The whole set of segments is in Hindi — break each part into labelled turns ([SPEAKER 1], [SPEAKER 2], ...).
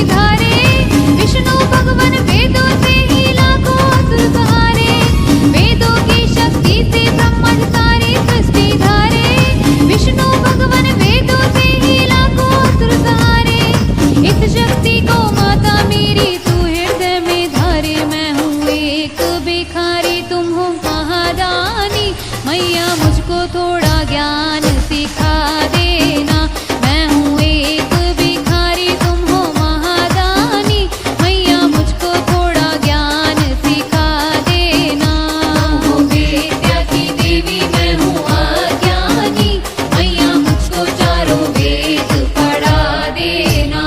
[SPEAKER 1] धारे, विष्णु भगवान वेदों से ही लाखों असुर सहारे। वेदों की शक्ति से ब्रह्मांड सारी सृष्टि धारे, विष्णु भगवान वेदों से ही लाखों असुर सहारे। इस शक्ति को माता मेरी तू हृदय में धारे। मैं हूँ एक भिखारी, तुम हो महादानी, मैया मुझको थोड़ा ज्ञान सिखा देना। मैं हूँ एक भिखारी, तुम हो महादानी, मैया मुझको थोड़ा ज्ञान सिखा देना। तुम हो विद्या की देवी, मैं हूँ अज्ञानी, मैया मुझको चारों वेद पढ़ा देना।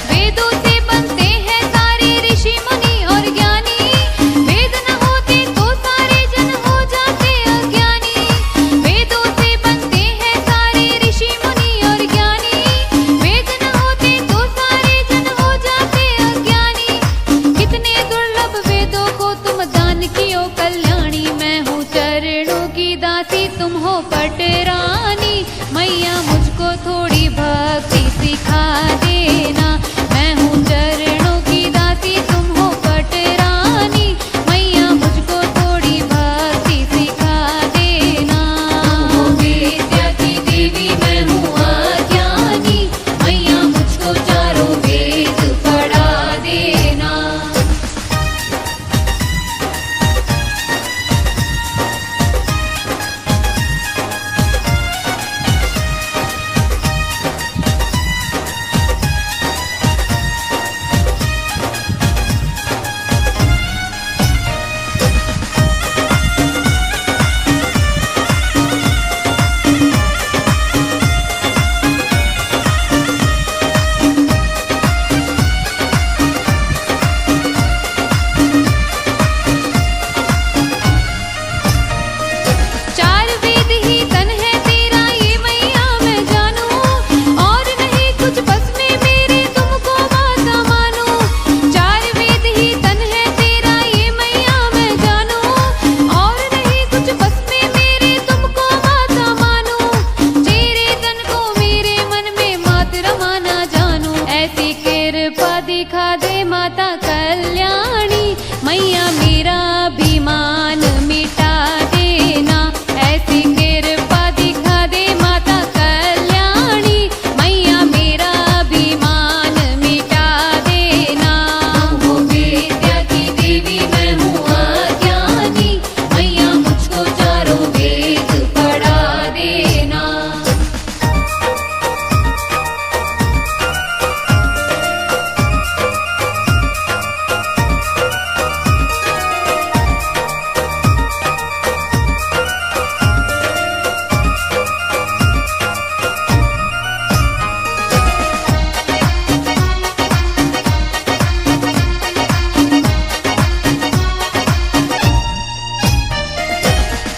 [SPEAKER 1] वेदों से बनते हैं सारे ऋषि मुनि और ज्ञानी, वेद न होते तो सारे जन हो जाते अज्ञानी। वेदों से बनते हैं सारे ऋषि मुनि और ज्ञानी, वेद न होते तो सारे जन हो जाते अज्ञानी। कितने दुर्लभ वेदों को तुम दान कियो कल्याणी। मैं हूँ चरणों की दासी, तुम हो पटरानी, मैया मुझको थोड़ी भक्ति सिखा देना। मैं हूँ चरणों की दासी, तुम हो पटरानी, मैया मुझको थोड़ी भक्ति सिखा देना। तुम हो विद्या की देवी, मैं हूँ अज्ञानी, मैया मुझको चारों वेद पढ़ा देना। चार वेद ही तन है तेरा, ये मैया मैं जानूं, और नहीं कुछ बस में मेरे तुमको माता मानूं। चार वेद ही तन है तेरा, ये मैया मैं जानूं, और नहीं कुछ बस में मेरे तुमको माता मानूं। तेरे तन को मेरे मन में मात रमाना जानूं, ऐसी कृपा दिखा दे माता कल्याणी, मैया मेरा अभिमान मिटा देना। ऐसी कृपा दिखा दे माता कल्याणी, मैया मेरा अभिमान मिटा देना। तुम हो विद्या की देवी, मैं हूँ अज्ञानी, मैया मुझको चारों वेद पढ़ा देना।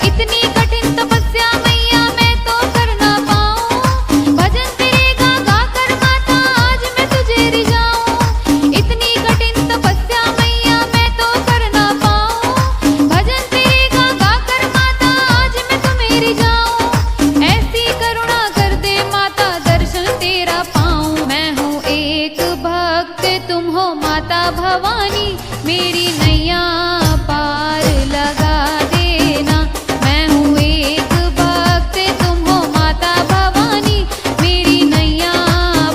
[SPEAKER 1] इतनी कठिन तपस्या मैया मैं तो कर ना पाऊं, भजन तेरे गा गा कर माता आज मैं तुझे रिझाऊं। इतनी कठिन तपस्या मैया मैं तो कर ना पाऊं, भजन तेरे गा गा कर माता आज मैं तुम्हें रिझाऊं। ऐसी करुणा कर दे माता, दर्शन तेरा पाऊं। मैं हूँ एक भक्त, तुम हो माता भवानी, मेरी नैया पार लगा देना। मैं हूँ एक भक्त, तुम हो माता भवानी, मेरी नैया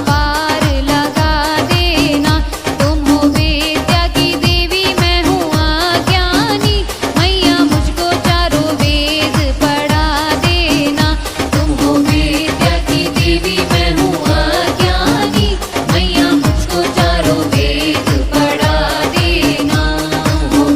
[SPEAKER 1] पार लगा देना। तुम हो विद्या की देवी, मैं हूँ अज्ञानी, मैया मुझको चारों वेद पढ़ा देना। तुम हो विद्या की देवी, मैं हूँ अज्ञानी, मैया मुझको चारों वेद पढ़ा देना। तुम हो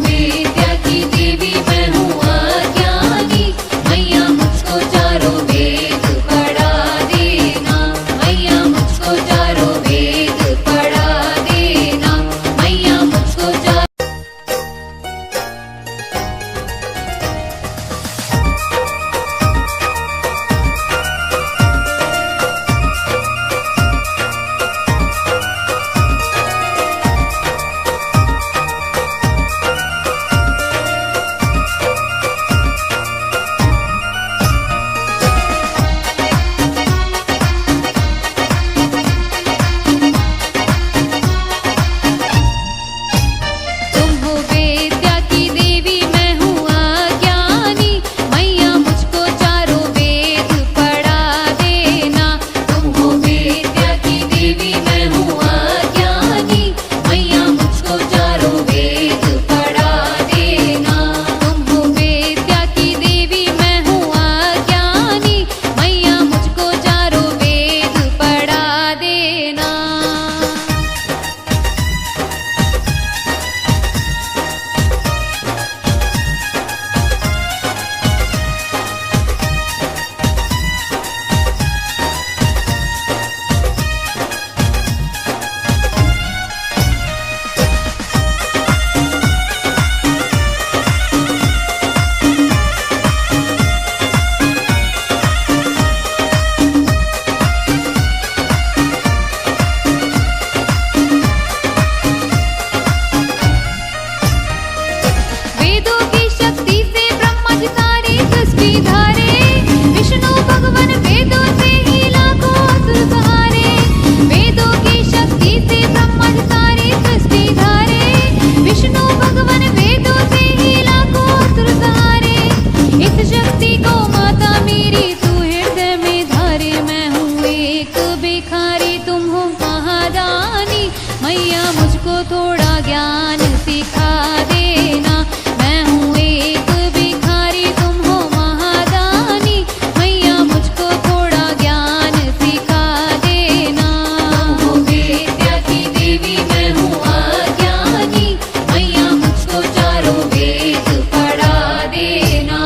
[SPEAKER 1] मैया मुझको थोड़ा ज्ञान सिखा देना। मैं हूँ एक भिखारी, तुम हो महादानी, मैया मुझको थोड़ा ज्ञान सिखा देना। तुम हो विद्या की देवी, मैं हूँ अज्ञानी, मैया मुझको चारों वेद पढ़ा देना।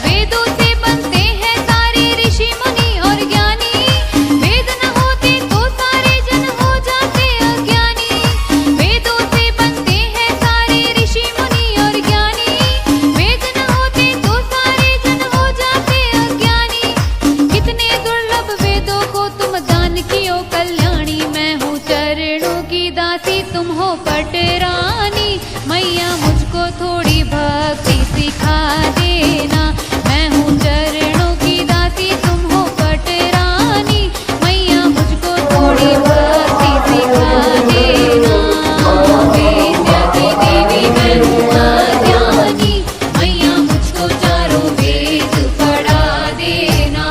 [SPEAKER 1] वेदों से बनते हैं सारे ऋषि मुनि और ज्ञानी, वेद न होते तो सारे जन हो जाते अज्ञानी। वेदों से बनते हैं सारे ऋषि मुनि और ज्ञानी, वेद न होते तो सारे जन हो जाते अज्ञानी। कितने दुर्लभ वेदों को तुम दान कियो कल्याणी, मैं हूँ चरणों की दासी, तुम हो पटरानी, मैया मुझको थोड़ी भक्ति सिखा देना। मैं हूँ चरणों की दासी, तुम हो पटरानी, मैया मुझको थोड़ी भक्ति सिखा देना। विद्या की देवी मैं हूँ अज्ञानी, मैया मुझको चारों वेद पढ़ा देना।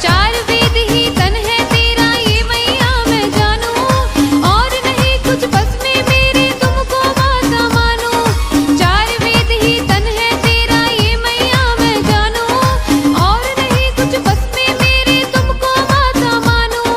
[SPEAKER 1] चार वेद ही तन है तेरा, ये मैया मैं जानूं, और नहीं कुछ बस में मेरे तुमको माता मानूं। चार वेद ही तन है तेरा, ये मैया मैं जानूं, और नहीं कुछ बस में मेरे तुमको माता मानूं।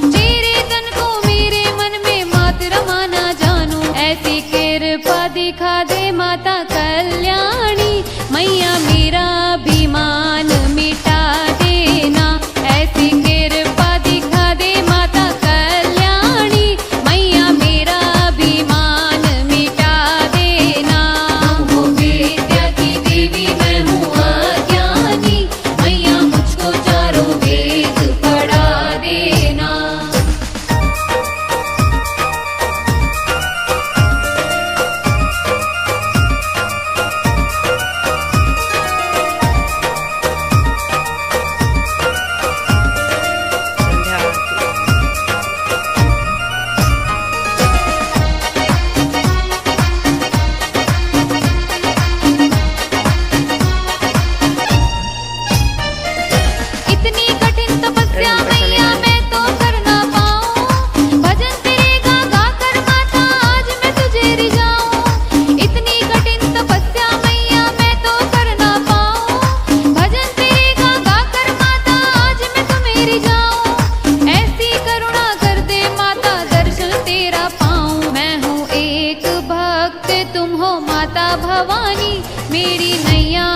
[SPEAKER 1] तेरे तन को मेरे मन में मात रमाना जानूं, ऐसी कृपा दिखा दे माता कल्याणी, मैया मेरा अभिमान मिटा देना। ऐसी कृपा दिखा दे माता कल्याणी, मैया मेरा अभिमान मिटा देना। तुम हो विद्या की देवी, मैं हूँ अज्ञानी, मैया मुझको चारों वेद पढ़ा देना। इतनी कठिन तपस्या मैया मैं तो कर ना पाऊं, भजन तेरे गा गा कर माता आज मैं तुझे रिझाऊं। इतनी कठिन तपस्या मैया मैं तो कर ना पाऊं, भजन तेरे गा गा कर माता आज मैं तुम्हें रिझाऊं। ऐसी करुणा कर दे माता दर्शन तेरा पाऊं, मैं हूँ एक भक्त तुम हो माता भवानी, मेरी नैया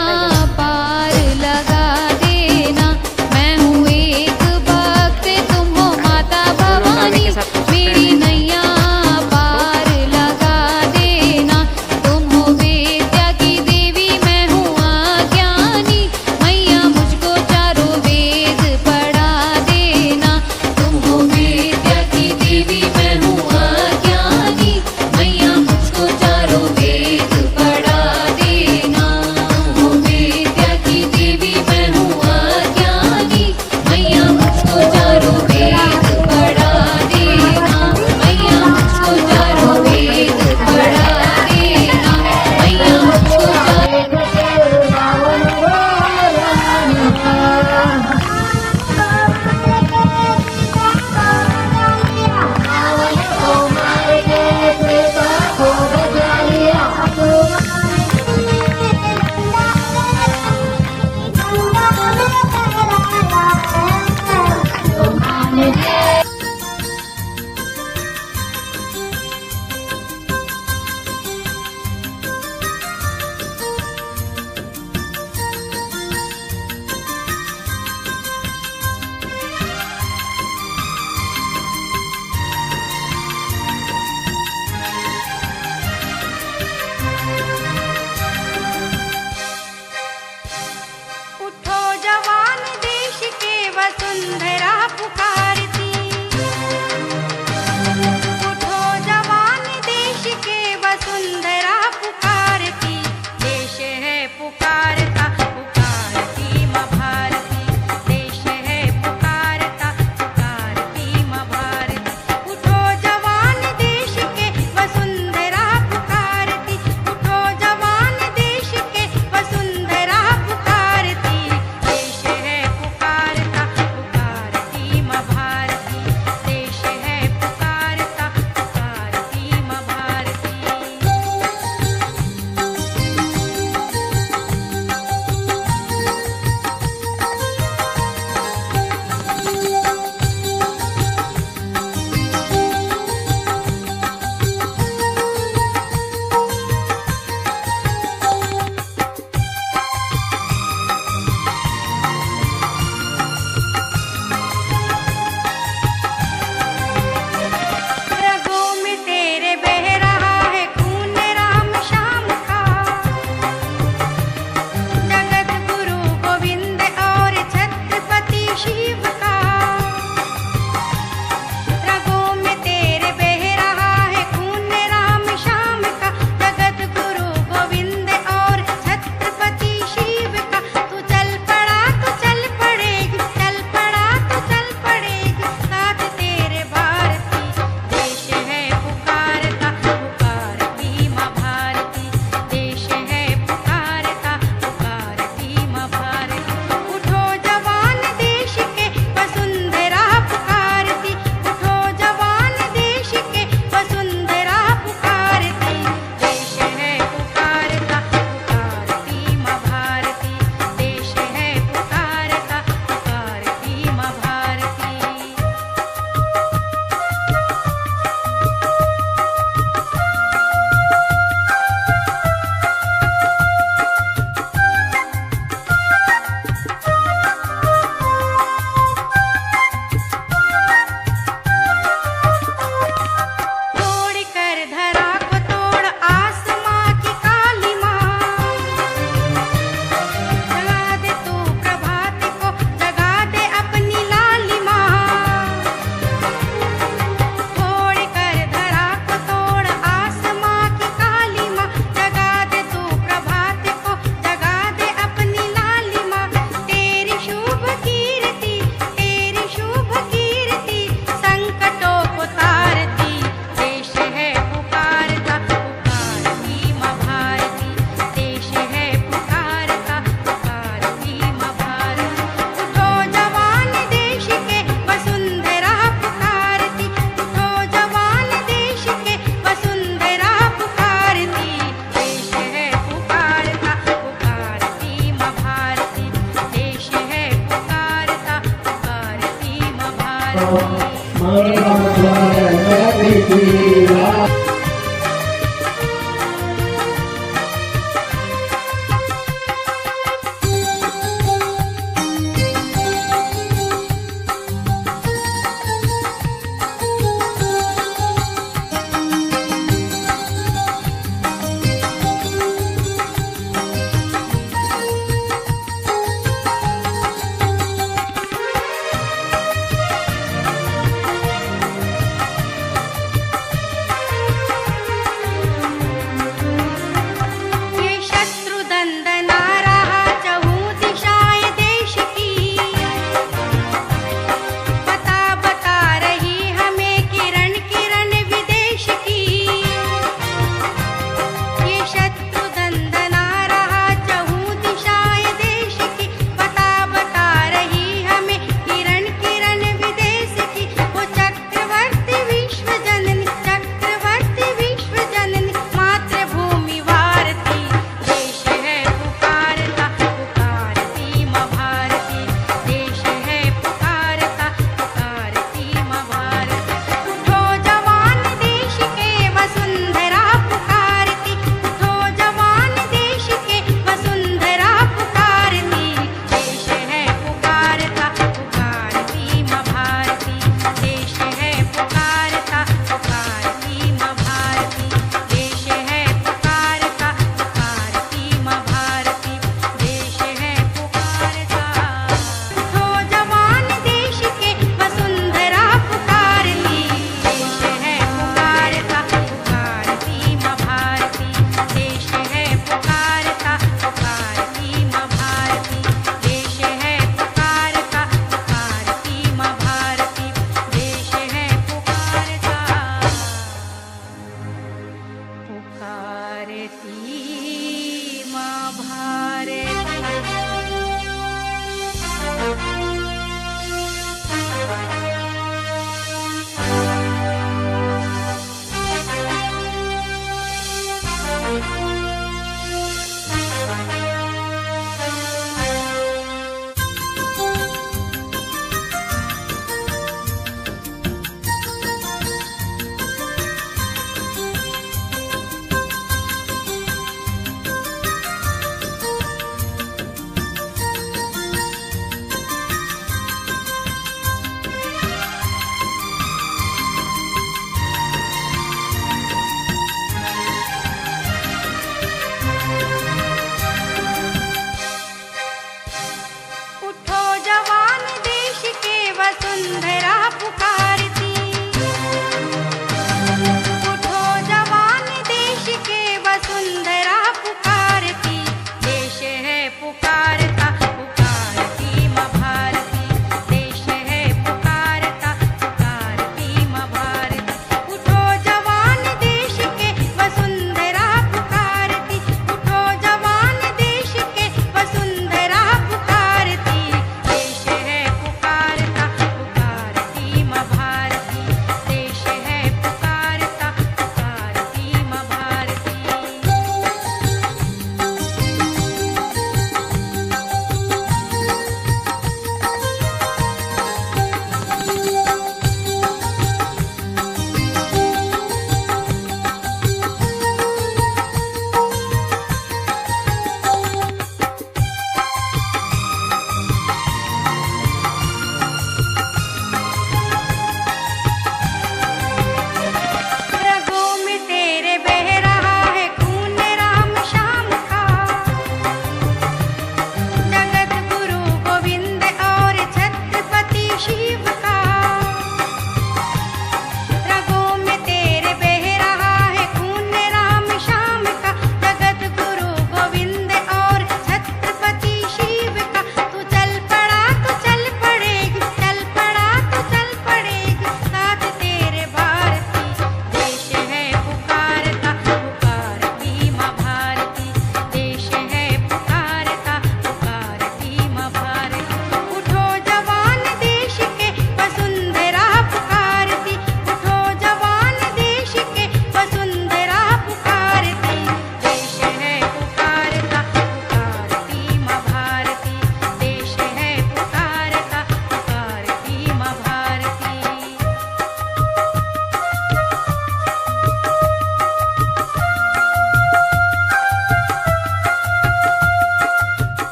[SPEAKER 1] पार लगा देना। मैं हूँ एक भक्त तुम हो माता भवानी, मेरी नैया पार लगा देना। तुम हो विद्या की देवी, मैं हूँ अज्ञानी, मैया मुझको चारों वेद पढ़ा देना। तुम हो विद्या की देवी, मैं हूँ अज्ञानी, मैया मुझको चारों वेद पढ़ा देना।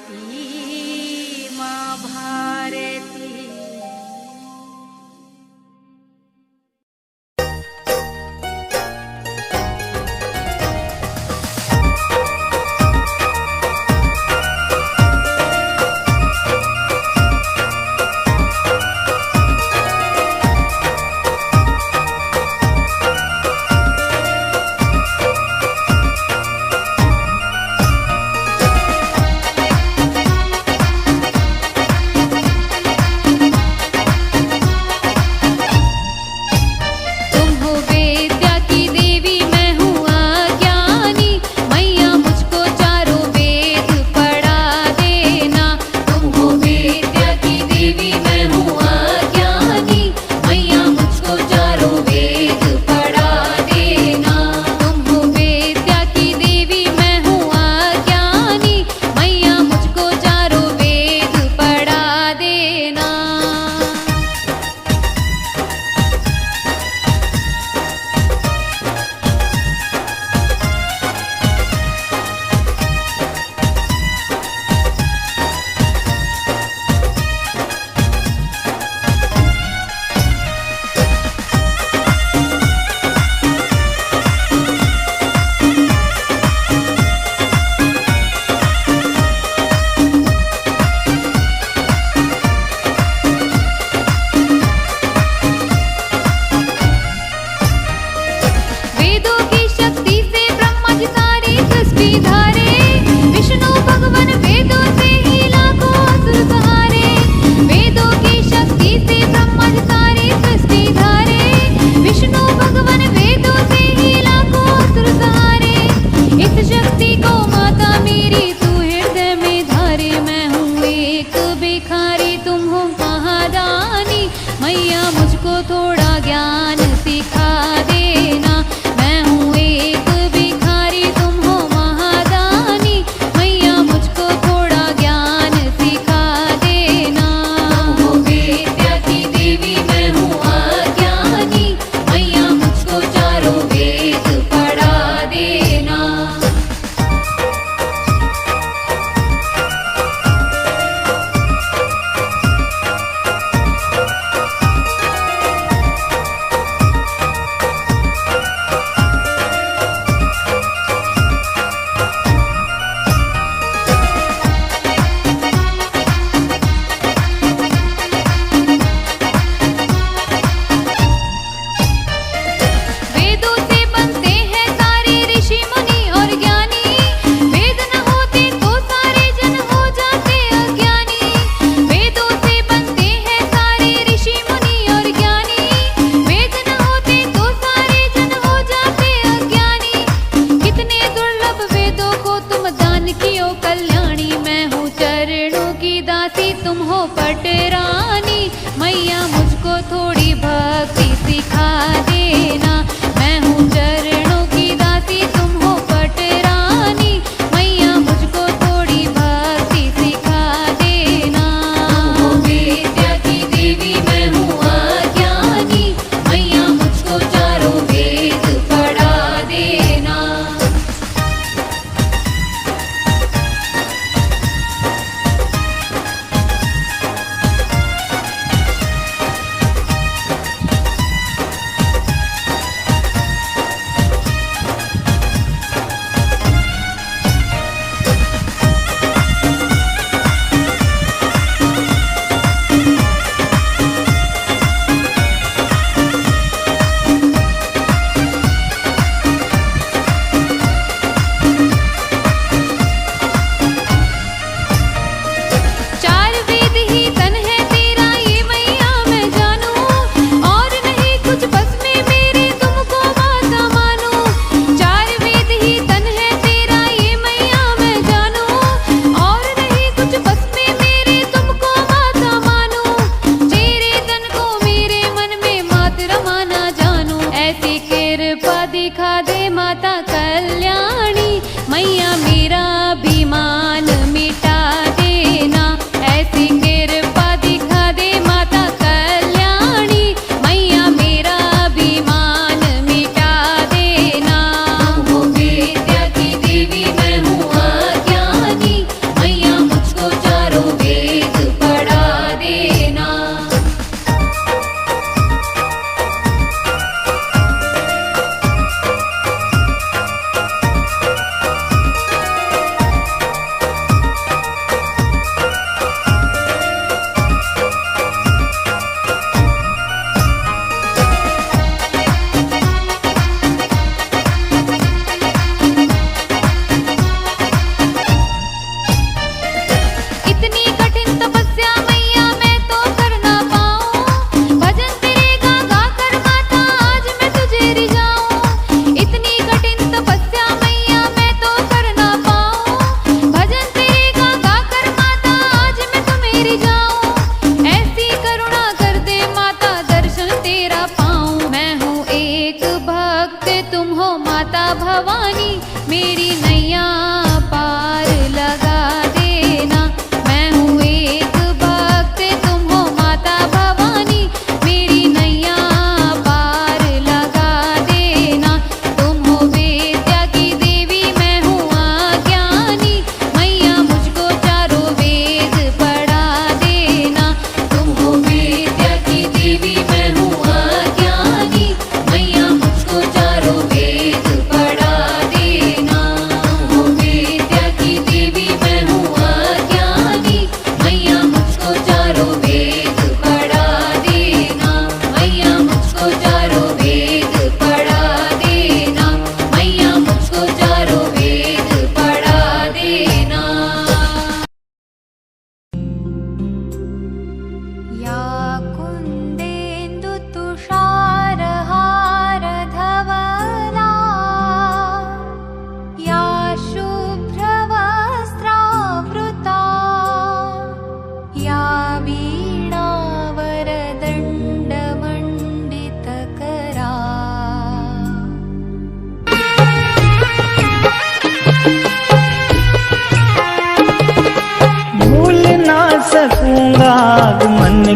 [SPEAKER 2] माँ भारती।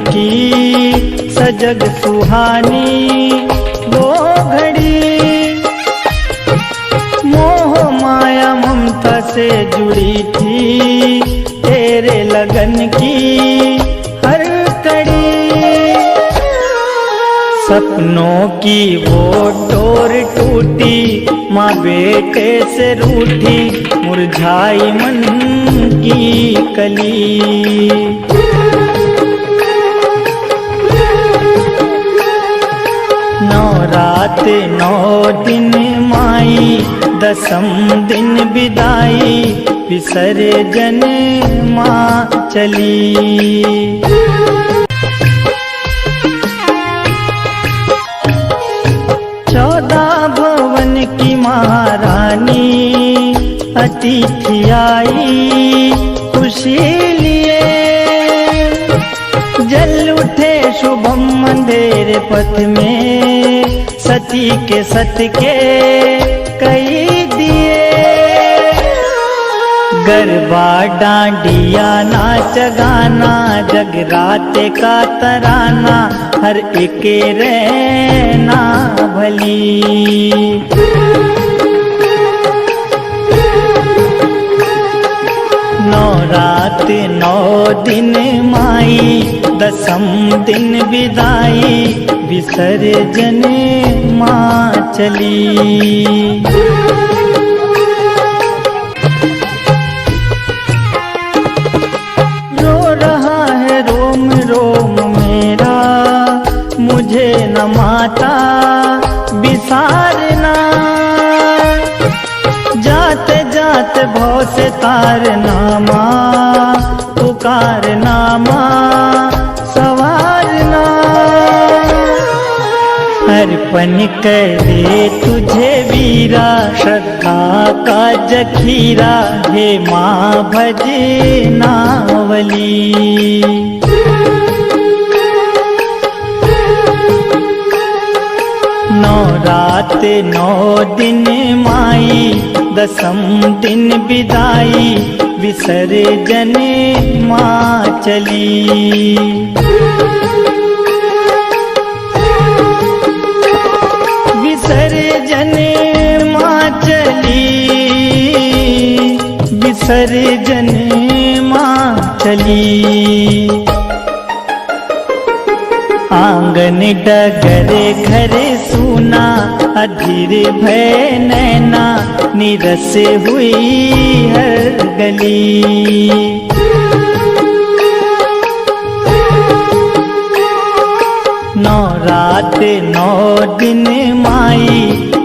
[SPEAKER 3] की सजग सुहानी वो घड़ी, मोह माया ममता से जुड़ी थी तेरे लगन की हर कड़ी। सपनों की वो डोर टूटी, माँ बेटे से रूठी, मुरझाई मन की कली। नौ रात नौ दिन माई, दसम दिन विदाई, विसर्जन माँ चली। 14 भवन की महारानी अतिथि आई खुशी लिए, जल उठे शुभम अंधेरे पथ में, सती के सत के कई दिए। गरबा डांडिया नाच गाना, जगराते का तराना, हर एक रहना भली। नौ रात नौ दिन माई, दसम दिन विदाई, विसर्जन माँ चली। रो रहा है रोम रोम मेरा, मुझे न माता बिसारना, जाते जाते भव से तारना माँ, पुकारना माँ सवारना। अर्पण करे तुझे वीरा, श्रद्धा का जखीरा, हे माँ भजे नावली। नौ रात नौ दिन माई, दसम दिन विदाई, विसर्जन माँ चली। विसर्जन माँ चली, विसर्जन माँ चली। आंगन डगरे घरे सूना, अधीर भय नैना, निरस हुई हर गली। नौ रात नौ दिन माई,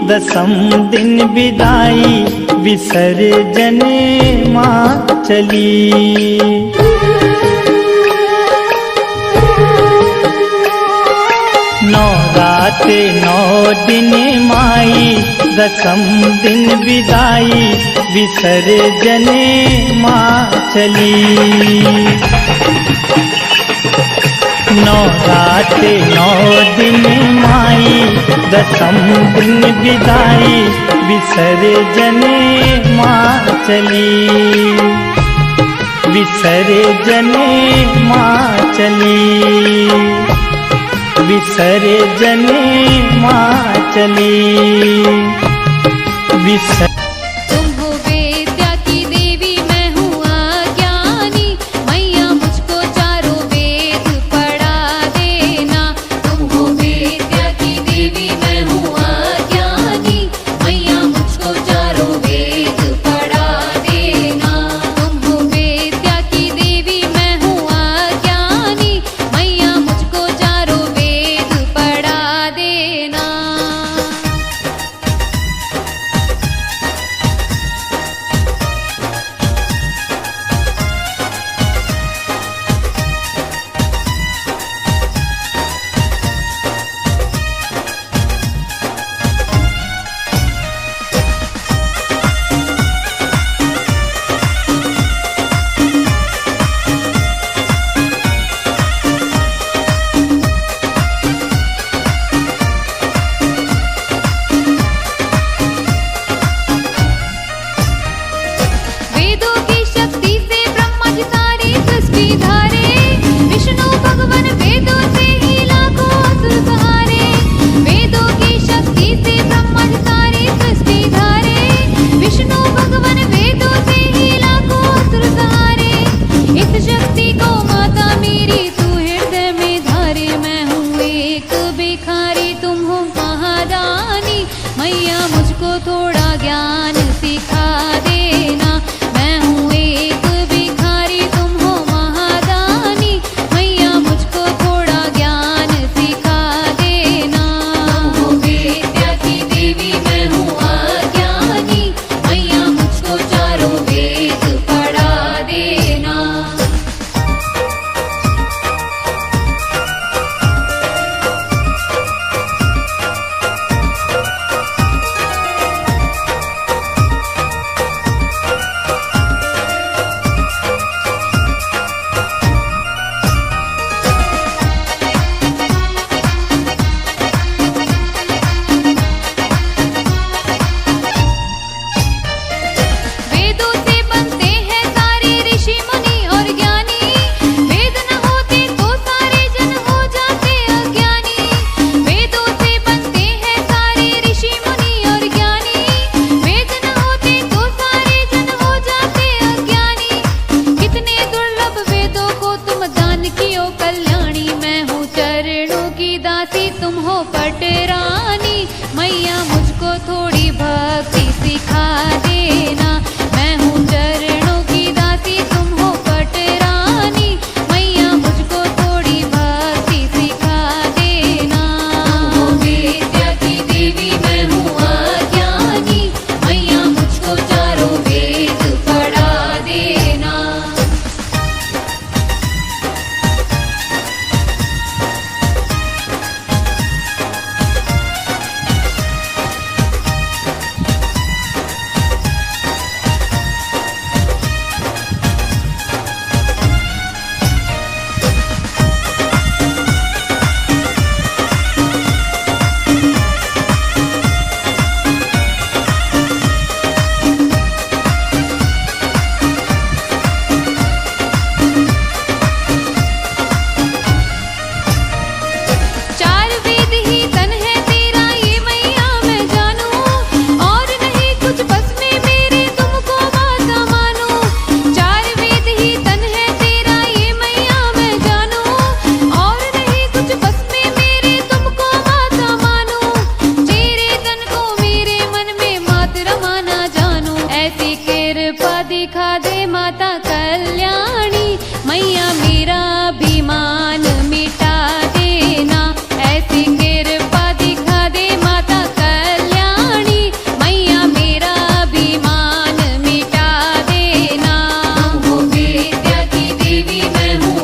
[SPEAKER 3] दसम दिन विदाई, विसर्जन माँ चली। नौ रात नौ दिन माई, दसम दिन विदाई, विसर्जन माँ चली। नौ रात नौ दिन माई, दसम दिन विदाई, विसर्जन माँ चली। विसर्जन माँ चली, विसर्जन माँ चली।
[SPEAKER 1] तुम हो वेद्या की देवी, मैं हूँ अज्ञानी, मैया मुझको चारों वेद पढ़ा देना। तुम हो वेद्या की देवी, मैं हूँ अज्ञानी, मैया मुझको चारों वेद पढ़ा देना। तुम हो वेद्या की देवी, मैं हूँ अज्ञानी, मैया मुझको चारों वेद पढ़ा देना। वेदों की शक्ति से ब्रह्मा जी सारी सृष्टि धारे, विष्णु भगवान तेरी गौ माता मेरी तू हृदय में धारे, मैं हूँ एक भिखारी तुम हो महारानी, मैया मुझको थोड़ा ज्ञान सिखा देना। मैं हूँ एक भिखारी तुम हो महारानी, मैया मुझको थोड़ा ज्ञान सिखा देना। तुम हो विद्या की देवी मैं हूँ अज्ञानी, मैया मुझको चारों वेद पढ़ा देना। वेदों से बनते हैं सारे ऋषि मुनि और ज्ञानी, वेद न होते तो सारे जन हो जाते अज्ञानी। वेदों से बनते हैं सारे ऋषि मुनि और ज्ञानी, वेद न होते तो सारे जन हो जाते अज्ञानी। कितने दुर्लभ वेदों को तुम दान कियो कल्याणी, मैं हूँ चरणों की दासी तुम हो पटरानी, मैया मुझको थोड़ी भक्ति सिखा देना। मैं हूँ चरणों की दासी तुम हो पटरानी, मैया मुझको थोड़ी भक्ति सिखा देना। तुम हो विद्या की देवी मैं हूँ अज्ञानी, मैया मुझको चारों वेद पढ़ा देना। चार वेद ही तन है तेरा ये मैया मैं जानूं, और नहीं कुछ बस में मेरे तुमको माता मानूं। चार वेद ही तन है तेरा ये मैया मैं जानूं, और नहीं कुछ बस में मेरे तुमको माता मानूं। तेरे तन को मेरे मन में मात रमाना जानूं, ऐसी कृपा दिखा दे माता कल्याणी, मैया मेरा अभिमान मिटा देना। ऐसी कृपा दिखा दे माता कल्याणी, मैया मेरा अभिमान मिटा देना। तुम हो विद्या की देवी मैं हूँ